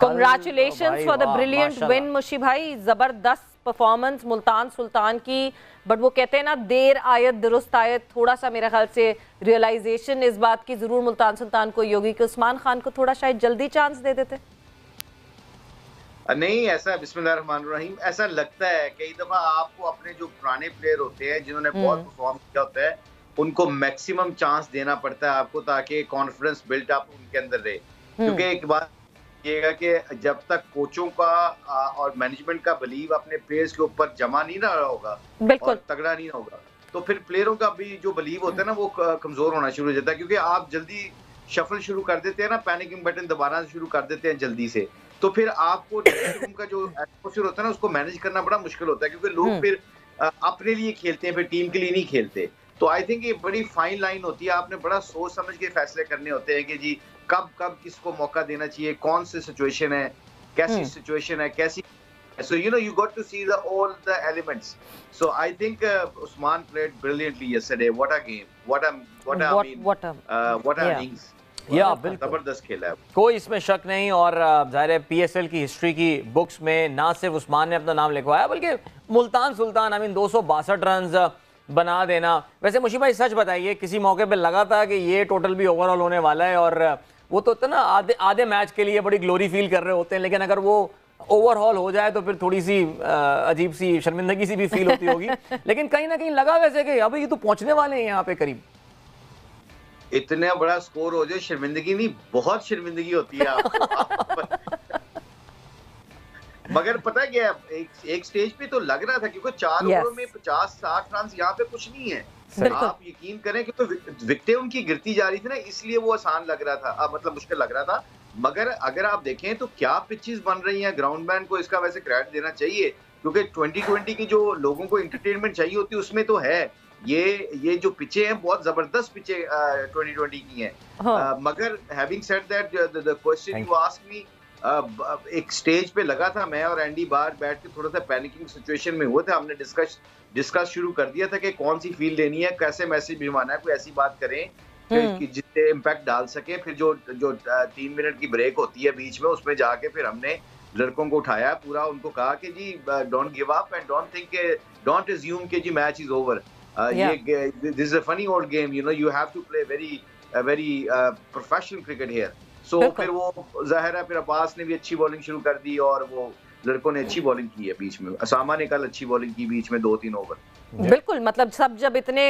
Congratulations for the brilliant win मुशी भाई, जबरदस्त performance Multan Sultan की। बट वो कहते हैं ना, देर आयत दुरुस्त आयत, थोड़ा सा मेरे ख्याल से रियलाइजेशन इस बात की जरूर मुल्तान सुल्तान को होगी कि उस्मान खान को थोड़ा शायद जल्दी चांस दे देते। नहीं, ऐसा बिस्मिल्लाहिर्रहमानिर्रहीम ऐसा लगता है कई दफा आपको अपने जो पुराने प्लेयर होते हैं जिन्होंने बहुत परफॉर्म किया होता है उनको मैक्सिमम चांस देना पड़ता है आपको, ताकि कॉन्फिडेंस बिल्ट अप उनके अंदर रहे। क्योंकि एक बात ये कि जब तक कोचों का और मैनेजमेंट का बिलीव अपने प्लेयर्स के ऊपर जमा नहीं ना होगा और तगड़ा नहीं होगा, तो फिर प्लेयरों का भी जो बिलीव होता है ना वो कमजोर होना शुरू हो जाता है। क्योंकि आप जल्दी शफल शुरू कर देते हैं ना, पैनिकिंग बटन दबाना शुरू कर देते हैं जल्दी से, तो फिर आपको ड्रेसिंग रूम का जो एटमॉस्फेयर होता है ना उसको मैनेज करना बड़ा मुश्किल होता है। क्योंकि लोग फिर अपने लिए खेलते हैं, फिर टीम के लिए नहीं खेलते। तो आई थिंक ये बड़ी फाइन लाइन होती है, आपने बड़ा सोच समझ के फैसले करने होते हैं कि जी कब कब किसको मौका देना चाहिए, कौन सी सिचुएशन है, कैसी सिचुएशन है, कैसी। So you got to see all the elements. So I think Usman played brilliantly yesterday. What a game! What a innings! या बिल्कुल जबरदस्त खेला है, कोई इसमें शक नहीं। और ज़ाहिर है PSL की हिस्ट्री की बुक्स में ना सिर्फ उस्मान ने अपना नाम लिखवाया बल्कि मुल्तान सुल्तान 262 रन बना देना। वैसे मुशी भाई सच बताइए, किसी मौके पे लगा था कि ये टोटल भी ओवरऑल होने वाला है? और वो तो ना आधे मैच के लिए बड़ी ग्लोरी फील कर रहे होते हैं, लेकिन अगर वो ओवरऑल हो जाए तो फिर थोड़ी सी अजीब सी शर्मिंदगी सी भी फील होती होगी। लेकिन कहीं ना कहीं लगा वैसे कि अभी ये तो पहुंचने वाले हैं यहाँ पे करीब। इतना बड़ा स्कोर हो जाए, शर्मिंदगी नहीं, बहुत शर्मिंदगी होती है आपको। मगर पता है क्या, एक स्टेज पे तो लग रहा था क्योंकि 4 ओवरों में 50-60 रन यहाँ पे कुछ नहीं है। आप यकीन करें कि तो विकेटें उनकी गिरती जा रही थी ना, इसलिए वो आसान लग रहा था, मतलब मुश्किल लग रहा था। मगर अगर आप देखें तो क्या पिचेस बन रही हैं, ग्राउंडमैन को इसका वैसे क्रेडिट देना चाहिए। क्योंकि 2020 की जो लोगों को एंटरटेनमेंट चाहिए होती है उसमें तो है। ये जो पिचे हैं बहुत जबरदस्त पिचे 2020 की हैं। मगर having said that, the question you asked me, एक स्टेज पे लगा था, मैं और एंडी बाहर बैठ के थोड़ा सा पैनिकिंग सिचुएशन में हुए थे। हमने डिस्कस शुरू कर दिया था कि कौन सी फील्ड लेनी है, कैसे मैसेज भिजवाना है, कोई ऐसी बात करें कि जिससे इम्पैक्ट डाल सके। फिर जो 3 मिनट की ब्रेक होती है बीच में, उसमें जाके फिर हमने लड़कों को उठाया पूरा, उनको कहा कि जी don't give up and don't think, don't assume कि जी match is over. This is a funny old game, you have to play very professional cricket here. So फिर वो जाहिर है फिर अब्बास ने भी अच्छी बॉलिंग शुरू कर दी और वो लड़कों ने अच्छी बॉलिंग की है बीच में। असामा ने कल अच्छी बॉलिंग की बीच में 2-3 ओवर। बिल्कुल, मतलब सब जब इतने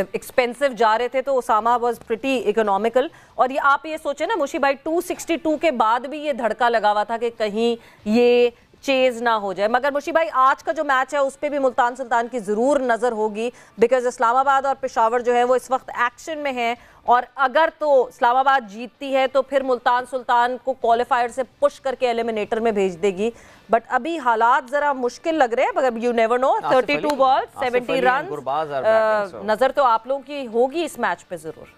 एक्सपेंसिव जा रहे थे तो ओसामा वाज प्रिटी इकोनॉमिकल। और ये आप ये सोचे ना मुशी भाई, 262 के बाद भी ये धड़का लगा हुआ था कि कहीं ये चेज ना हो जाए। मगर मुशी भाई आज का जो मैच है उस पर भी मुल्तान सुल्तान की जरूर नजर होगी, बिकॉज इस्लामाबाद और पेशावर जो है वो इस वक्त एक्शन में है। और अगर तो इस्लामाबाद जीतती है तो फिर मुल्तान सुल्तान को क्वालिफायर से पुश करके एलिमिनेटर में भेज देगी। बट अभी हालात जरा मुश्किल लग रहे हैं, मगर you never know. 32 ball 70 run, नजर तो आप लोगों की होगी इस मैच पे जरूर।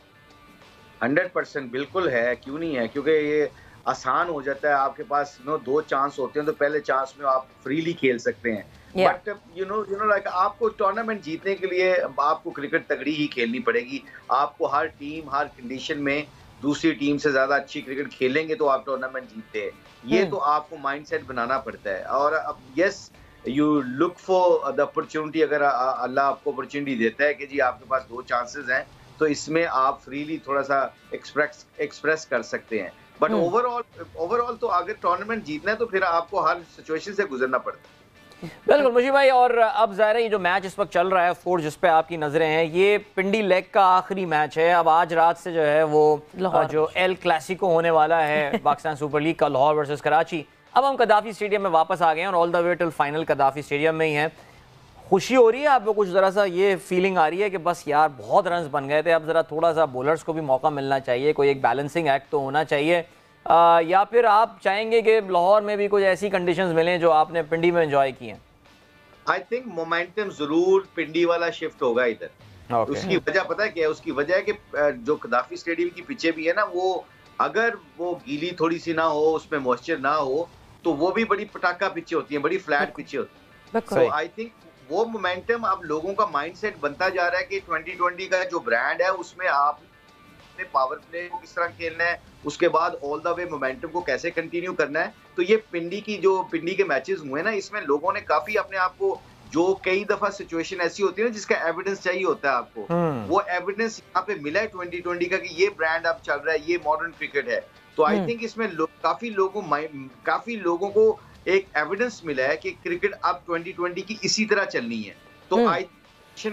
100% बिल्कुल है, क्यों नहीं है। क्योंकि ये आसान हो जाता है, आपके पास 2 चांस होते हैं तो पहले चांस में आप फ्रीली खेल सकते हैं। बट यू नो लाइक आपको टूर्नामेंट जीतने के लिए आपको क्रिकेट तगड़ी ही खेलनी पड़ेगी। आपको हर टीम हर कंडीशन में दूसरी टीम से ज्यादा अच्छी क्रिकेट खेलेंगे तो आप टूर्नामेंट जीतते हैं। ये तो आपको माइंडसेट बनाना पड़ता है। और अब yes, you look for the opportunity. अगर अल्लाह आपको अपॉर्चुनिटी देता है कि जी आपके पास 2 चांसेस हैं तो इसमें आप फ्रीली थोड़ा सा एक्सप्रेस कर सकते हैं। बट ओवरऑल तो अगर टूर्नामेंट जीतना है तो फिर आपको हर सिचुएशन से गुजरना पड़ता है। बिल्कुल मुशी भाई। और अब ज़ाहिर है ये जो मैच इस वक्त चल रहा है 4 जिस पे आपकी नजरें हैं, ये पिंडी लेग का आखिरी मैच है। अब आज रात से जो है वो जो एल क्लासिको होने वाला है पाकिस्तान सुपर लीग का, लाहौर वर्सेस कराची। अब हम कदाफी स्टेडियम में वापस आ गए हैं और all the way till final कदाफी stadium में ही है। खुशी हो रही है आपको? कुछ ज़रा सा ये फीलिंग आ रही है कि बस यार बहुत रन बन गए थे, अब ज़रा थोड़ा सा बॉलर्स को भी मौका मिलना चाहिए, कोई एक बैलेंसिंग एक्ट तो होना चाहिए, या फिर आप चाहेंगे कि लाहौर में भी कुछ ऐसी कंडीशंस मिलें जो आपने पिंडी में एंजॉय की हैं? आई थिंक मोमेंटम जरूर पिंडी वाला शिफ्ट होगा इधर। उसकी वजह पता है क्या है? उसकी वजह है कि जो कदाफी स्टेडियम की पिचे भी है ना, वो अगर वो गीली थोड़ी सी ना हो, उसमें मॉइस्चर ना हो, तो वो भी बड़ी पटाखा पिचे होती हैं, बड़ी फ्लैट पिचे होती हैं। सो आई थिंक वो मोमेंटम अब लोगों का माइंडसेट बनता जा रहा है कि 2020 का जो ब्रांड है उसमें आप अपने पावर प्ले को किस तरह खेलना है, उसके बाद ऑल द वे मोमेंटम को कैसे कंटिन्यू करना है। तो ये पिंडी के मैचेस हुए ना, इसमें लोगों ने काफी अपने आप को, जो कई दफा सिचुएशन ऐसी होती है ना जिसका एविडेंस चाहिए होता है आपको, वो एविडेंस यहाँ पे मिला है 2020 का कि ये ब्रांड अब चल रहा है, ये मॉडर्न क्रिकेट है। तो आई थिंक इसमें काफी लोगों को एक एविडेंस मिला है कि क्रिकेट अब 2020 की इसी तरह चलनी है। तो आई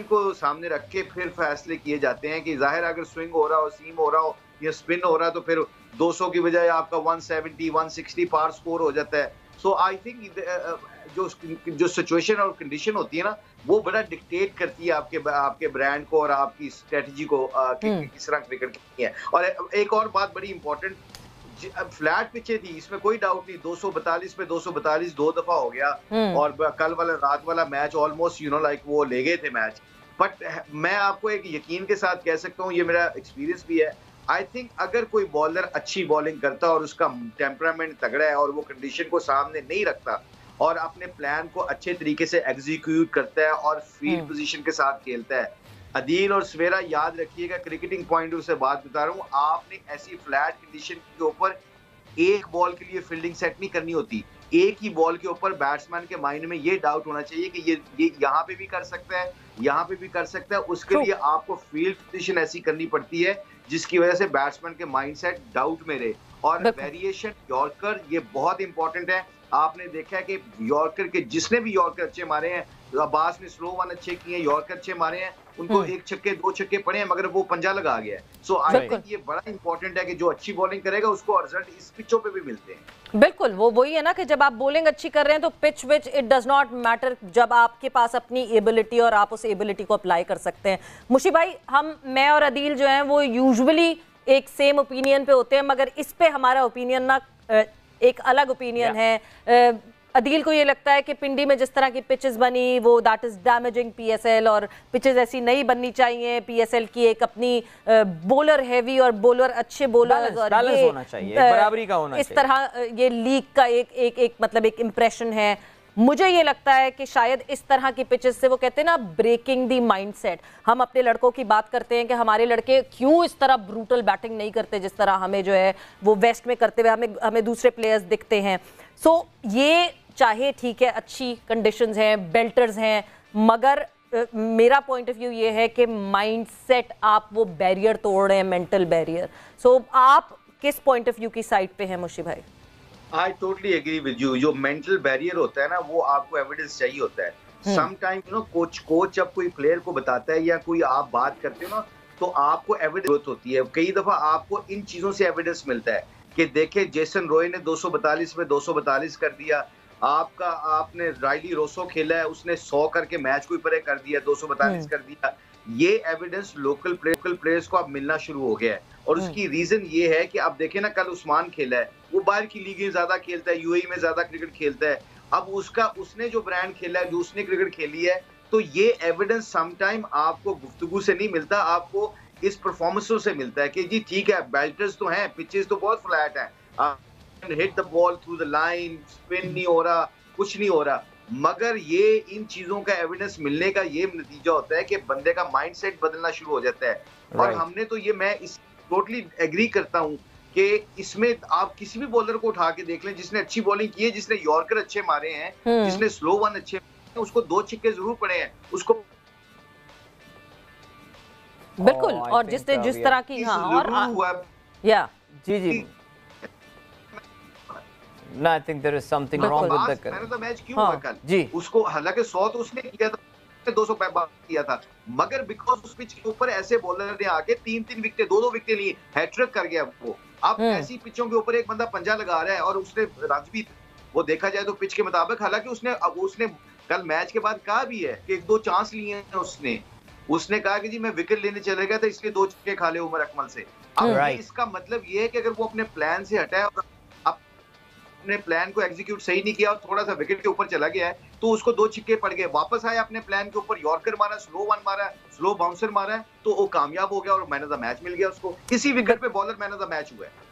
को सामने रख के फिर फैसले किए जाते हैं कि जाहिर अगर स्विंग हो रहा हो, सीम हो रहा हो या स्पिन हो रहा है तो फिर 200 की बजाय आपका 170 160 पार स्कोर हो जाता है। सो आई थिंक जो सिचुएशन और कंडीशन होती है ना, वो बड़ा डिक्टेट करती है आपके ब्रांड को और आपकी स्ट्रेटजी को किस तरह क्रिकेट खेलनी है। और एक और बात बड़ी इंपॉर्टेंट, फ्लैट पिचे थी, इसमें कोई डाउट नहीं, 242 पे 242 दो दफा हो गया और कल वाला रात वाला मैच ऑलमोस्ट वो ले गए थे मैच। बट मैं आपको एक यकीन के साथ कह सकता हूँ, ये मेरा एक्सपीरियंस भी है, आई थिंक अगर कोई बॉलर अच्छी बॉलिंग करता है और उसका टेम्परामेंट तगड़ा है और वो कंडीशन को सामने नहीं रखता और अपने प्लान को अच्छे तरीके से एग्जीक्यूट करता है और फील्ड पोजीशन के साथ खेलता है, अदील और सवेरा याद रखिएगा, क्रिकेटिंग पॉइंट से बात बता रहा हूँ, आपने ऐसी फ्लैट कंडीशन के ऊपर एक बॉल के लिए फील्डिंग सेट नहीं करनी होती। एक ही बॉल के ऊपर बैट्समैन के माइंड में ये डाउट होना चाहिए कि ये यहाँ पे भी कर सकता है, यहाँ पे भी कर सकता है। उसके लिए आपको फील्ड पोजीशन ऐसी करनी पड़ती है जिसकी वजह से बैट्समैन के माइंडसेट डाउट में रहे। और वेरिएशन यॉर्कर ये बहुत इंपॉर्टेंट है। आपने देखा है कि यॉर्कर के जिसने भी यॉर्कर अच्छे मारे हैं, अब्बास ने स्लो वन अच्छे किए, यॉर्कर अच्छे मारे हैं, उनको एक छक्के दो छक्के पड़े हैं मगर वो पंजा लगा गया है। सो आई थिंक ये बड़ा इंपॉर्टेंट है कि जो अच्छी बॉलिंग करेगा उसको रिजल्ट इस पिचों पे भी मिलते हैं। बिल्कुल, वो वही है ना कि जब आप बॉलिंग अच्छी कर रहे हैं तो pitch which it does not matter, जब आपके पास अपनी एबिलिटी और आप उस एबिलिटी को अप्लाई कर सकते हैं। मुशी भाई, मैं और अदील जो हैं वो यूजुअली एक सेम ओपिनियन पे होते हैं, मगर इस पे हमारा ओपिनियन ना एक अलग ओपिनियन है। अदील को ये लगता है कि पिंडी में जिस तरह की पिचेस बनी वो दैट इज डैमेजिंग पीएसएल, और पिचेस ऐसी नहीं बननी चाहिए। पीएसएल की एक अपनी बॉलर हैवी और बॉलर अच्छे बॉलर्स और ये होना चाहिए, बराबरी का होना इस तरह ये लीग का एक मतलब एक इंप्रेशन है। मुझे ये लगता है कि शायद इस तरह की पिचेस से, वो कहते हैं ना ब्रेकिंग दी माइंडसेट, हम अपने लड़कों की बात करते हैं कि हमारे लड़के क्यों इस तरह ब्रूटल बैटिंग नहीं करते जिस तरह हमें जो है वो वेस्ट में करते हुए हमें दूसरे प्लेयर्स दिखते हैं। सो ये चाहे ठीक है, अच्छी कंडीशंस हैं, बेल्टर्स हैं, मगर मेरा पॉइंट ऑफ व्यू ये है कि माइंडसेट आप वो बैरियर तोड़ रहे हैं, मेंटल बैरियर। सो आप किस पॉइंट ऑफ व्यू की साइड पे हैं मुशी भाई? I totally agree with you. जो मेंटल बैरियर होता है ना, वो आपको एविडेंस चाहिए होता है। समटाइम कोच जब कोई प्लेयर को बताता है या कोई आप बात करते हो ना, तो आपको एविडेंस होती है। कई दफा आपको इन चीजों से एविडेंस मिलता है कि देखे जेसन रॉय ने 242 में 242 कर दिया, आपने राइली रोसो खेला है, उसने 100 करके मैच को परे कर दिया, 242 कर दिया। ये एविडेंस लोकल प्लेयर्स को अब मिलना शुरू हो गया है। और उसकी रीजन ये है कि अब देखे ना, कल उस्मान खेला है, वो बाहर की लीगें ज्यादा खेलता है, यूएई में ज्यादा क्रिकेट खेलता है। अब उसने जो ब्रांड खेला है, जो उसने क्रिकेट खेली है, तो ये एविडेंस समटाइम आपको गुफ्तगू से नहीं मिलता, आपको इस परफॉर्मेंसों से मिलता है कि जी ठीक है, बैल्टर्स तो हैं, पिचेस तो बहुत फ्लैट हैं, hit the ball through the line, spin नहीं हो रहा, कुछ नहीं हो रहा, मगर ये इन चीजों का एविडेंस मिलने का ये नतीजा होता है कि बंदे का माइंडसेट बदलना शुरू हो जाता है। और हमने तो ये, मैं इस टोटली एग्री करता हूं कि इसमें आप किसी भी बॉलर को उठा के देख लें जिसने अच्छी बॉलिंग की है, जिसने यॉर्कर अच्छे मारे हैं, जिसने स्लो वन अच्छे मारे हैं, उसको 2 छिक्के जरूर पड़े हैं उसको। बिल्कुल, और जिसने जिस तरह की या जी No, I think there is something wrong with the मैंने तो मैच क्यों हुआ कल जी, उसको हालांकि 100 तो उसने किया था, 200 किया था, मगर बिकॉज उस पिच के ऊपर ऐसे बॉलर ने आके 3-3 विकेट 2-2 विकेट लिए, हैट्रिक कर गया वो। अब ऐसी पिचों के ऊपर एक बंदा पंजा लगा रहा है और उसने राजवीर, वो देखा जाए तो पिच के मुताबिक, हालांकि उसने कल मैच के बाद कहा भी है कि 1-2 चांस लिए हैं। उसने कहा कि जी मैं विकेट लेने चले गया था, इसलिए 2 छक्के खा ले उमर अकमल से। अब इसका मतलब ये है कि अगर वो अपने प्लान से हटा है और अपने प्लान को एग्जीक्यूट सही नहीं किया और थोड़ा सा विकेट के ऊपर चला गया है, तो उसको 2 छिक्के पड़ गए, वापस आया अपने प्लान के ऊपर, यॉर्कर मारा, स्लो वन मारा, स्लो बाउंसर मारा, तो वो कामयाब हो गया और मैन ऑफ द मैच मिल गया उसको। किसी विकेट पे bowler man of the match हुआ है।